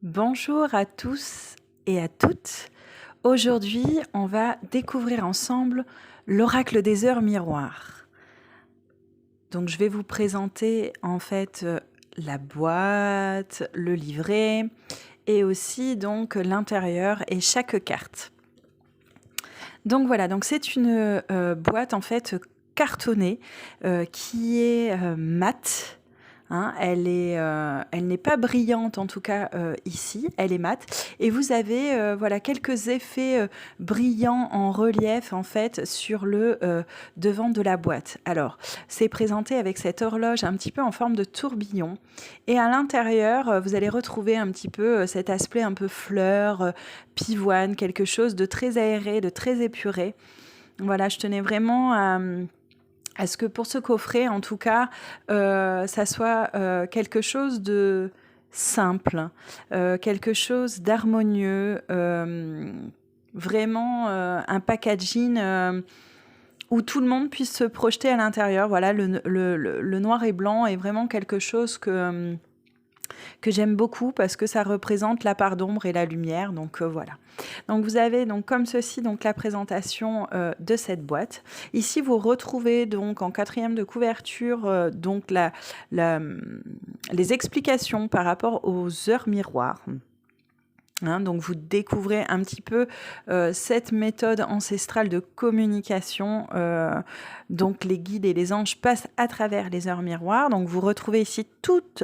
Bonjour à tous et à toutes. Aujourd'hui, on va découvrir ensemble l'oracle des heures miroirs. Donc, je vais vous présenter en fait la boîte, le livret et aussi donc l'intérieur et chaque carte. Donc voilà, donc c'est une boîte en fait cartonnée qui est mate. Hein, elle n'est pas brillante en tout cas ici, elle est mate. Et vous avez voilà quelques effets brillants en relief en fait sur le devant de la boîte. Alors, c'est présenté avec cette horloge un petit peu en forme de tourbillon. Et à l'intérieur, vous allez retrouver un petit peu cet aspect un peu fleur, pivoine, quelque chose de très aéré, de très épuré. Voilà, je tenais vraiment à ce que pour ce coffret, en tout cas, ça soit quelque chose de simple, quelque chose d'harmonieux, vraiment un packaging où tout le monde puisse se projeter à l'intérieur. Voilà, le noir et blanc est vraiment quelque chose que j'aime beaucoup parce que ça représente la part d'ombre et la lumière. Donc voilà. Donc vous avez donc comme ceci donc la présentation de cette boîte. Ici vous retrouvez donc en quatrième de couverture donc les explications par rapport aux heures miroirs. Hein, donc vous découvrez un petit peu cette méthode ancestrale de communication. Donc les guides et les anges passent à travers les heures miroirs. Donc vous retrouvez ici toutes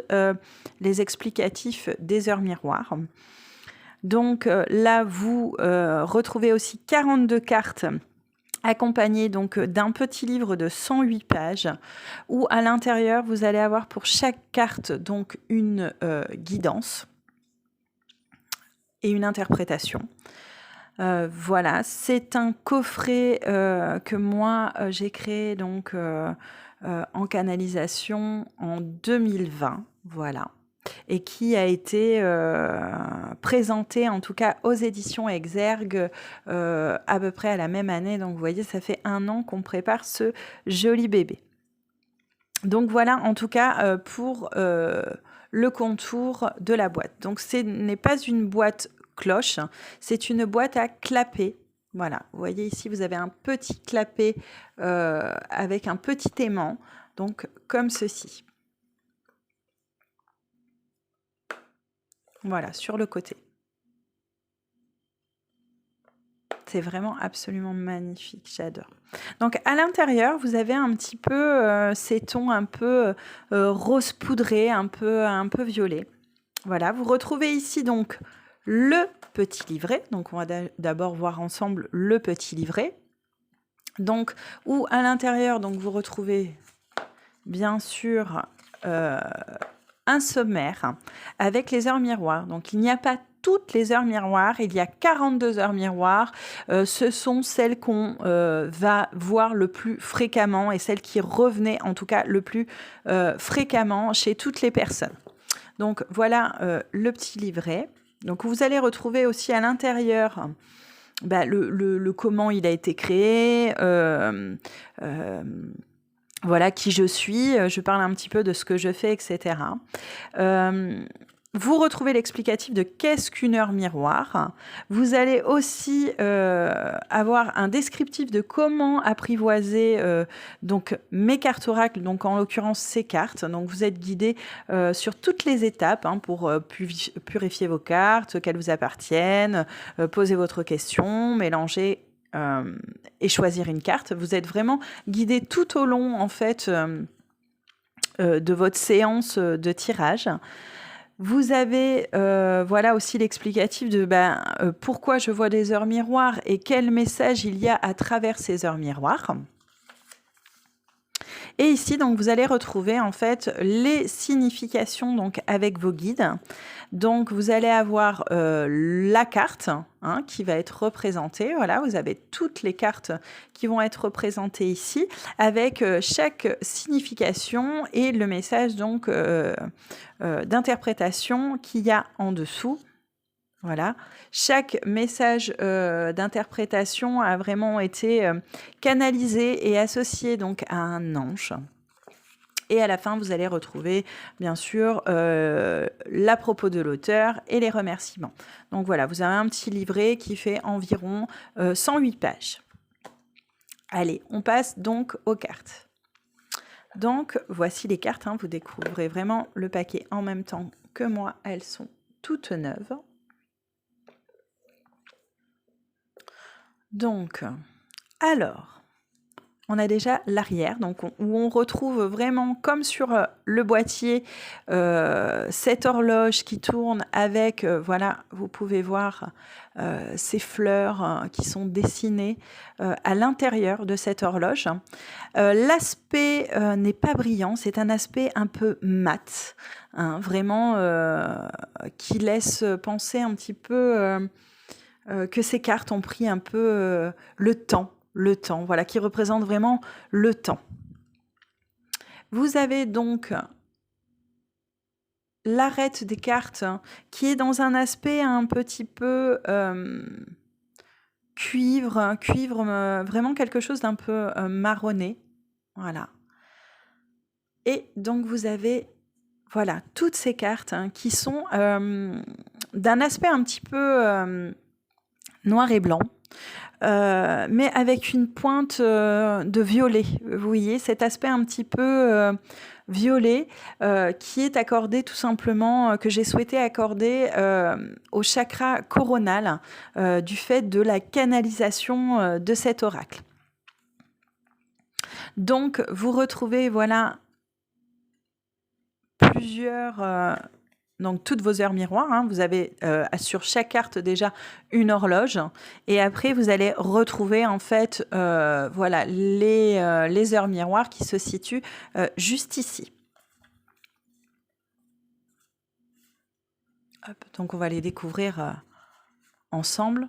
les explicatifs des heures miroirs. Donc là vous retrouvez aussi 42 cartes accompagnées donc d'un petit livre de 108 pages où à l'intérieur vous allez avoir pour chaque carte donc une guidance et une interprétation. Voilà, c'est un coffret que moi j'ai créé donc en canalisation en 2020, voilà, et qui a été présenté en tout cas aux éditions Exergue à peu près à la même année. Donc vous voyez, ça fait 1 an qu'on prépare ce joli bébé. Donc voilà, en tout cas pour le contour de la boîte. Donc ce n'est pas une boîte cloche, c'est une boîte à clapet. Voilà, vous voyez ici, vous avez un petit clapet avec un petit aimant, donc comme ceci. Voilà, sur le côté. C'est vraiment absolument magnifique, j'adore. Donc à l'intérieur, vous avez un petit peu ces tons un peu rose poudré, un peu violet. Voilà, vous retrouvez ici donc le petit livret. Donc on va d'abord voir ensemble le petit livret. Donc où à l'intérieur, donc vous retrouvez bien sûr un sommaire avec les heures miroirs. Donc il n'y a pas toutes les heures miroirs, il y a 42 heures miroirs. Ce sont celles qu'on va voir le plus fréquemment et celles qui revenaient en tout cas le plus fréquemment chez toutes les personnes. Donc voilà le petit livret. Donc vous allez retrouver aussi à l'intérieur le comment il a été créé, voilà qui je suis, je parle un petit peu de ce que je fais, etc. Vous retrouvez l'explicatif de qu'est-ce qu'une heure miroir. Vous allez aussi avoir un descriptif de comment apprivoiser donc mes cartes oracles, donc en l'occurrence ces cartes. Donc vous êtes guidé sur toutes les étapes pour purifier vos cartes, qu'elles vous appartiennent, poser votre question, mélanger et choisir une carte. Vous êtes vraiment guidé tout au long en fait de votre séance de tirage. Vous avez voilà aussi l'explicatif de pourquoi je vois des heures miroirs et quel message il y a à travers ces heures miroirs. Et ici, donc, vous allez retrouver en fait les significations donc avec vos guides. Donc, vous allez avoir la carte qui va être représentée. Voilà, vous avez toutes les cartes qui vont être représentées ici avec chaque signification et le message donc d'interprétation qu'il y a en dessous. Voilà, chaque message d'interprétation a vraiment été canalisé et associé donc à un ange. Et à la fin, vous allez retrouver, bien sûr, l'à propos de l'auteur et les remerciements. Donc voilà, vous avez un petit livret qui fait environ 108 pages. Allez, on passe donc aux cartes. Donc, voici les cartes. Vous découvrez vraiment le paquet en même temps que moi. Elles sont toutes neuves. Donc, alors, on a déjà l'arrière, donc où on retrouve vraiment, comme sur le boîtier, cette horloge qui tourne avec, voilà, vous pouvez voir ces fleurs qui sont dessinées à l'intérieur de cette horloge. L'aspect n'est pas brillant, c'est un aspect un peu mat, vraiment qui laisse penser un petit peu que ces cartes ont pris un peu le temps, voilà, qui représente vraiment le temps. Vous avez donc l'arête des cartes qui est dans un aspect un petit peu cuivre, vraiment quelque chose d'un peu marronné. Voilà. Et donc vous avez, voilà, toutes ces cartes qui sont d'un aspect un petit peu noir et blanc. Mais avec une pointe de violet. Vous voyez cet aspect un petit peu violet qui est accordé tout simplement, que j'ai souhaité accorder au chakra coronal du fait de la canalisation de cet oracle. Donc, vous retrouvez, voilà, plusieurs... donc, toutes vos heures miroirs, vous avez sur chaque carte déjà une horloge. Et après, vous allez retrouver en fait voilà, les heures miroirs qui se situent juste ici. Hop, donc, on va les découvrir ensemble.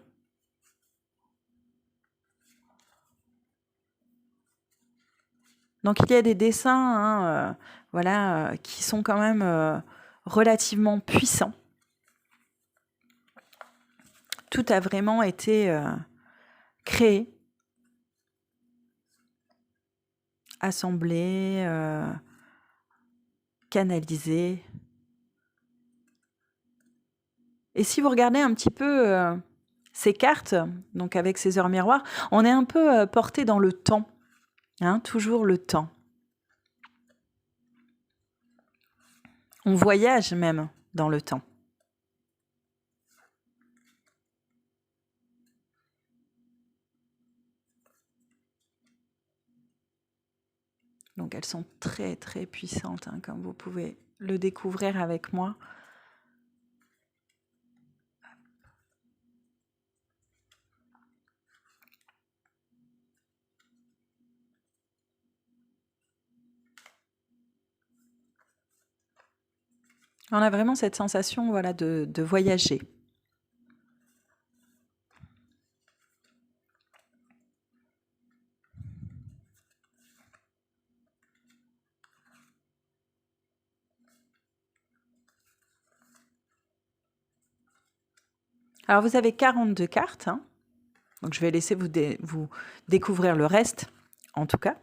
Donc, il y a des dessins voilà, qui sont quand même relativement puissants. Tout a vraiment été créé, assemblé, canalisé. Et si vous regardez un petit peu ces cartes, donc avec ces heures miroirs, on est un peu porté dans le temps, toujours le temps. On voyage même dans le temps. Donc elles sont très très puissantes, comme vous pouvez le découvrir avec moi. On a vraiment cette sensation, voilà, de voyager. Alors vous avez 42 cartes, donc je vais laisser vous découvrir le reste, en tout cas.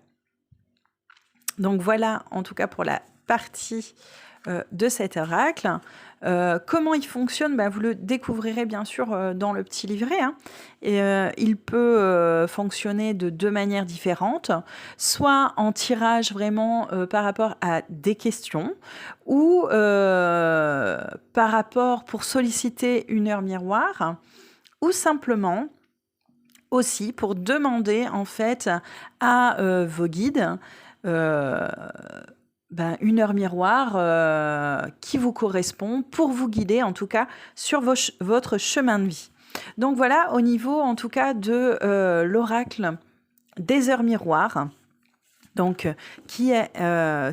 Donc voilà, en tout cas pour la partie de cet oracle. Comment il fonctionne, vous le découvrirez bien sûr dans le petit livret. Et, il peut fonctionner de deux manières différentes, soit en tirage vraiment par rapport à des questions, ou par rapport pour solliciter une heure miroir, ou simplement aussi pour demander en fait à vos guides une heure miroir qui vous correspond pour vous guider en tout cas sur votre chemin de vie. Donc voilà, au niveau en tout cas de l'oracle des heures miroirs, donc qui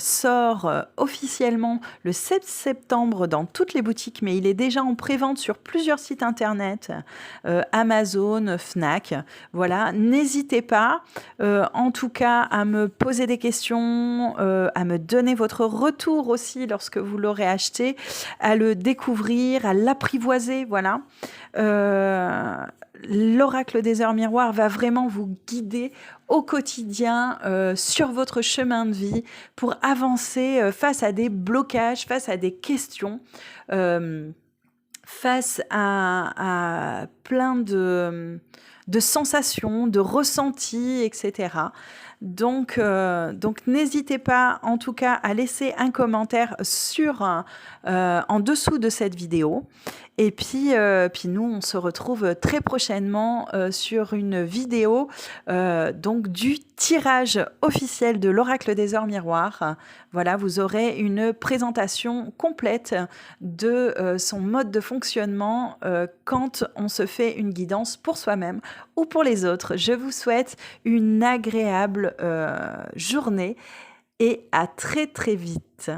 sort officiellement le 7 septembre dans toutes les boutiques, mais il est déjà en prévente sur plusieurs sites internet, Amazon, Fnac. Voilà, n'hésitez pas en tout cas à me poser des questions, à me donner votre retour aussi lorsque vous l'aurez acheté, à le découvrir, à l'apprivoiser, voilà. L'oracle des heures miroirs va vraiment vous guider au quotidien sur votre chemin de vie pour avancer face à des blocages, face à des questions, face à plein de sensations, de ressentis, etc. Donc n'hésitez pas en tout cas à laisser un commentaire en dessous de cette vidéo. Et puis nous, on se retrouve très prochainement sur une vidéo donc du tirage officiel de l'Oracle des Heures Miroirs. Voilà, vous aurez une présentation complète de son mode de fonctionnement quand on se fait une guidance pour soi-même ou pour les autres. Je vous souhaite une agréable journée et à très très vite.